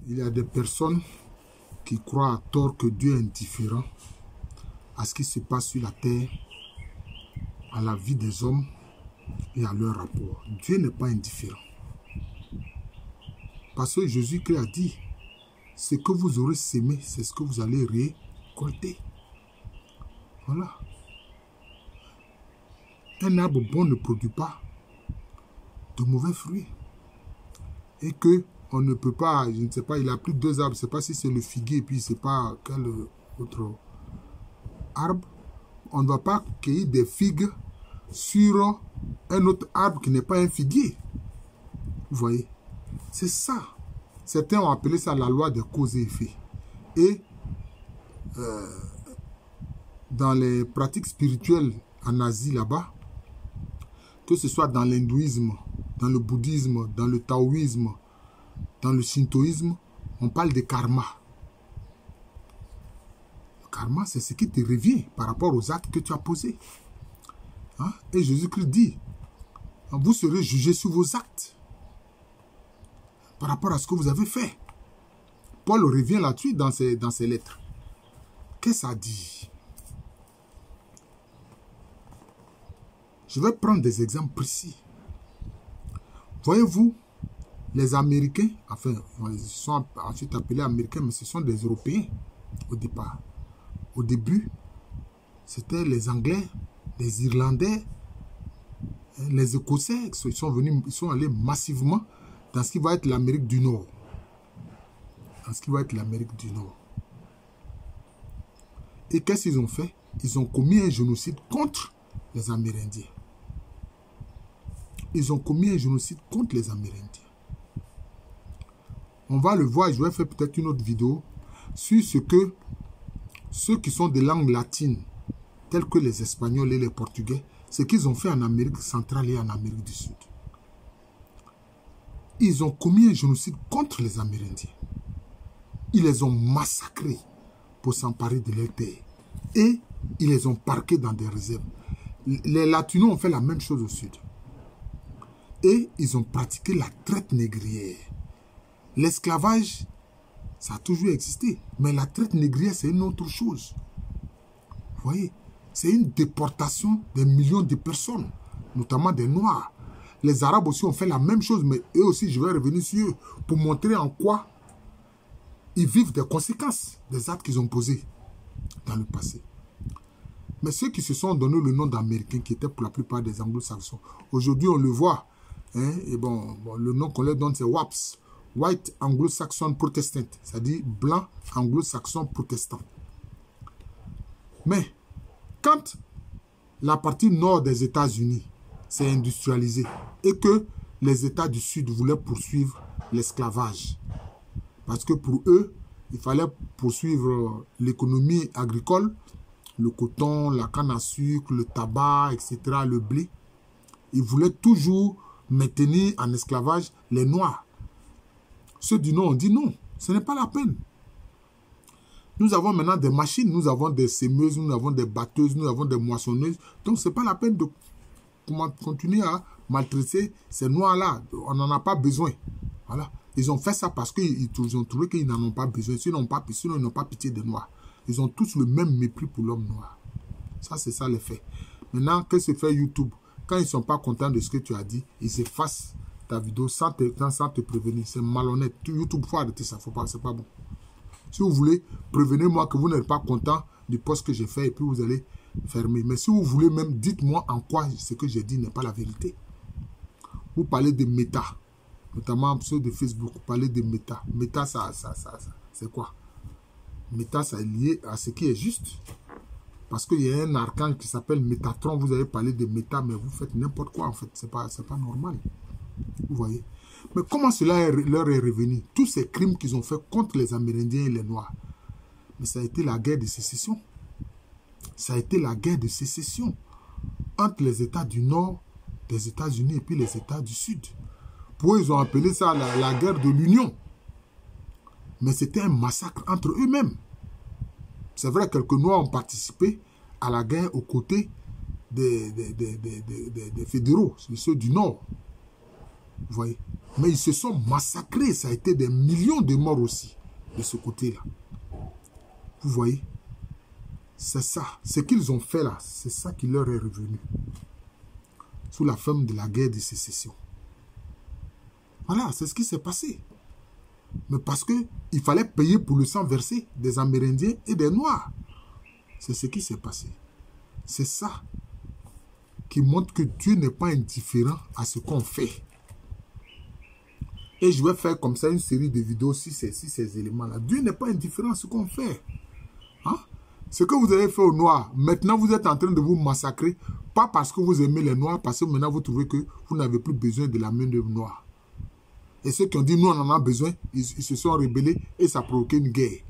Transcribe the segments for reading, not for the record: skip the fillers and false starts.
Il y a des personnes qui croient à tort que Dieu est indifférent à ce qui se passe sur la terre, à la vie des hommes et à leur rapport. Dieu n'est pas indifférent. Parce que Jésus-Christ a dit, ce que vous aurez sémé, c'est ce que vous allez récolter. Voilà. Un arbre bon ne produit pas de mauvais fruits. Et que on ne peut pas, je ne sais pas, il a pris 2 arbres, je ne sais pas si c'est le figuier et puis je ne sais pas quel autre arbre. On ne va pas cueillir des figues sur un autre arbre qui n'est pas un figuier. Vous voyez? C'est ça. Certains ont appelé ça la loi des causes et effets. Et dans les pratiques spirituelles en Asie là-bas, que ce soit dans l'hindouisme, dans le bouddhisme, dans le taoïsme, dans le shintoïsme, on parle de karma. Le karma, c'est ce qui te revient par rapport aux actes que tu as posés. Hein? Et Jésus-Christ dit, vous serez jugés sur vos actes par rapport à ce que vous avez fait. Paul revient là-dessus dans ses lettres. Qu'est-ce que ça dit? Je vais prendre des exemples précis. Voyez-vous, les Américains, enfin, ils sont ensuite appelés Américains, mais ce sont des Européens au départ. Au début, c'était les Anglais, les Irlandais, les Écossais, ils sont allés massivement dans ce qui va être l'Amérique du Nord. Dans ce qui va être l'Amérique du Nord. Et qu'est-ce qu'ils ont fait? Ils ont commis un génocide contre les Amérindiens. Ils ont commis un génocide contre les Amérindiens. On va le voir, je vais faire peut-être une autre vidéo sur ce que ceux qui sont de langue latine, tels que les Espagnols et les Portugais, ce qu'ils ont fait en Amérique centrale et en Amérique du Sud. Ils ont commis un génocide contre les Amérindiens. Ils les ont massacrés pour s'emparer de leur terre. Et ils les ont parqués dans des réserves. Les Latinos ont fait la même chose au Sud. Et ils ont pratiqué la traite négrière. L'esclavage, ça a toujours existé. Mais la traite négrière, c'est une autre chose. Vous voyez, c'est une déportation des millions de personnes, notamment des Noirs. Les Arabes aussi ont fait la même chose, mais eux aussi, je vais revenir sur eux pour montrer en quoi ils vivent des conséquences des actes qu'ils ont posés dans le passé. Mais ceux qui se sont donné le nom d'Américains, qui étaient pour la plupart des Anglo-Saxons, aujourd'hui on le voit, hein, et bon, le nom qu'on leur donne c'est WAPS, White Anglo-Saxon Protestant, c'est-à-dire blanc anglo-saxon protestant. Mais quand la partie nord des États-Unis s'est industrialisée et que les États du Sud voulaient poursuivre l'esclavage, parce que pour eux, il fallait poursuivre l'économie agricole, le coton, la canne à sucre, le tabac, etc., le blé. Ils voulaient toujours maintenir en esclavage les Noirs. Ceux du Nord ont dit non, ce n'est pas la peine. Nous avons maintenant des machines, nous avons des semeuses, nous avons des batteuses, nous avons des moissonneuses. Donc, ce n'est pas la peine de continuer à maltraiter ces Noirs-là. On n'en a pas besoin. Voilà. Ils ont fait ça parce qu'ils ont trouvé qu'ils n'en ont pas besoin. Sinon, ils n'ont pas pitié des Noirs. Ils ont tous le même mépris pour l'homme noir. Ça, c'est ça les faits. Maintenant, que se fait YouTube? Quand ils ne sont pas contents de ce que tu as dit, ils effacent ta vidéo sans te prévenir. C'est malhonnête. YouTube, il faut arrêter ça. C'est pas bon. Si vous voulez, prévenez-moi que vous n'êtes pas content du post que j'ai fait et puis vous allez fermer. Mais si vous voulez même, dites-moi en quoi ce que j'ai dit n'est pas la vérité. Vous parlez de méta, notamment ceux de Facebook, vous parlez de méta. Méta, c'est quoi? Méta, ça est lié à ce qui est juste. Parce qu'il y a un archange qui s'appelle Métatron, vous avez parlé de méta, mais vous faites n'importe quoi en fait. C'est pas normal. Vous voyez? Mais comment cela leur est revenu? Tous ces crimes qu'ils ont fait contre les Amérindiens et les Noirs. Mais ça a été la guerre de sécession. Ça a été la guerre de sécession entre les États du Nord des États-Unis et puis les États du Sud. Pour eux, ils ont appelé ça la guerre de l'Union. Mais c'était un massacre entre eux-mêmes. C'est vrai, quelques Noirs ont participé à la guerre aux côtés des fédéraux, ceux du Nord. Vous voyez? Mais ils se sont massacrés. Ça a été des millions de morts aussi de ce côté-là. Vous voyez? C'est ça. Ce qu'ils ont fait là, c'est ça qui leur est revenu. Sous la forme de la guerre de sécession. Voilà, c'est ce qui s'est passé. Mais parce qu'il fallait payer pour le sang versé des Amérindiens et des Noirs. C'est ce qui s'est passé. C'est ça qui montre que Dieu n'est pas indifférent à ce qu'on fait. Et je vais faire comme ça une série de vidéos sur ces éléments-là. Dieu n'est pas indifférent à ce qu'on fait. Hein? Ce que vous avez fait aux Noirs, maintenant vous êtes en train de vous massacrer, pas parce que vous aimez les Noirs, parce que maintenant vous trouvez que vous n'avez plus besoin de la main-d'œuvre noire. Et ceux qui ont dit nous on en a besoin, ils se sont rebellés et ça a provoqué une guerre.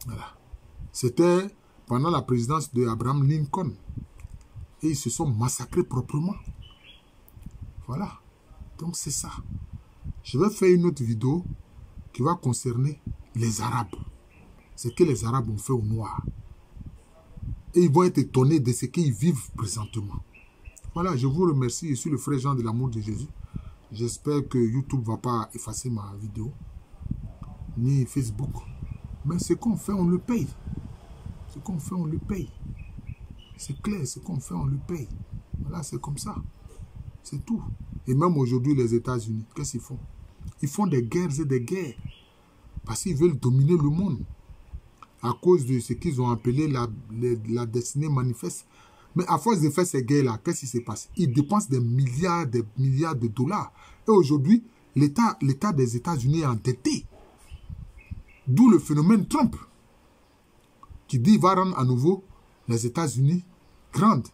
Voilà. C'était pendant la présidence de Abraham Lincoln. Et ils se sont massacrés proprement. Voilà. Donc c'est ça. Je vais faire une autre vidéo qui va concerner les Arabes. Ce que les Arabes ont fait aux Noirs. Et ils vont être étonnés de ce qu'ils vivent présentement. Voilà, je vous remercie. Je suis le frère Jean de l'amour de Jésus. J'espère que YouTube ne va pas effacer ma vidéo. Ni Facebook. Mais ce qu'on fait, on le paye. Ce qu'on fait, on le paye. C'est clair, ce qu'on fait, on le paye. Voilà, c'est comme ça. C'est tout. Et même aujourd'hui, les États-Unis, qu'est-ce qu'ils font? Ils font des guerres et des guerres. Parce qu'ils veulent dominer le monde. À cause de ce qu'ils ont appelé la destinée manifeste. Mais à force de faire ces guerres-là, qu'est-ce qui se passe? Ils dépensent des milliards de dollars. Et aujourd'hui, l'État des États-Unis est endetté. D'où le phénomène Trump. Qui dit qu'il va rendre à nouveau les États-Unis grandes.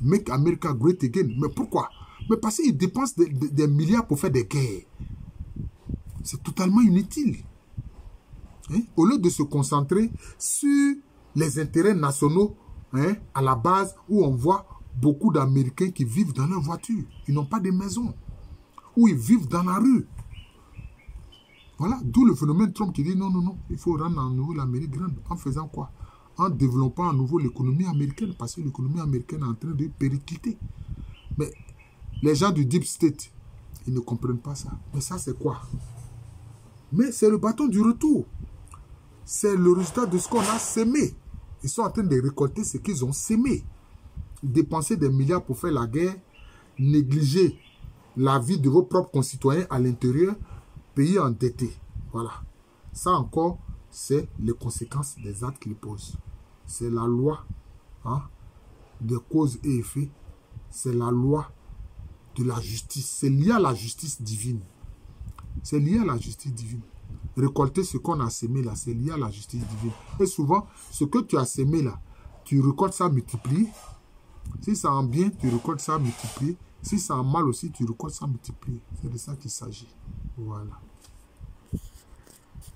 Make America great again. Mais pourquoi? Mais parce qu'ils dépensent des milliards pour faire des guerres. C'est totalement inutile. Hein? Au lieu de se concentrer sur les intérêts nationaux, hein, à la base où on voit beaucoup d'Américains qui vivent dans leur voiture. Ils n'ont pas de maison. Ou ils vivent dans la rue. Voilà, d'où le phénomène Trump qui dit non, non, non, il faut rendre à nouveau l'Amérique grande. En faisant quoi? En développant à nouveau l'économie américaine, parce que l'économie américaine est en train de péricliter. Mais les gens du Deep State, ils ne comprennent pas ça. Mais ça, c'est quoi? Mais c'est le bâton du retour. C'est le résultat de ce qu'on a sémé. Ils sont en train de récolter ce qu'ils ont sémé. Dépenser des milliards pour faire la guerre, négliger la vie de vos propres concitoyens à l'intérieur, pays endettés. Voilà. Ça encore, c'est les conséquences des actes qu'ils posent. C'est la loi, hein, de cause et effet. C'est la loi de la justice. C'est lié à la justice divine. C'est lié à la justice divine. Récolter ce qu'on a sémé là, c'est lié à la justice divine. Et souvent, ce que tu as sémé là, tu récoltes ça multiplié. Si ça en bien, tu récoltes ça multiplié. Si ça en mal aussi, tu récoltes ça multiplié. C'est de ça qu'il s'agit. Voilà.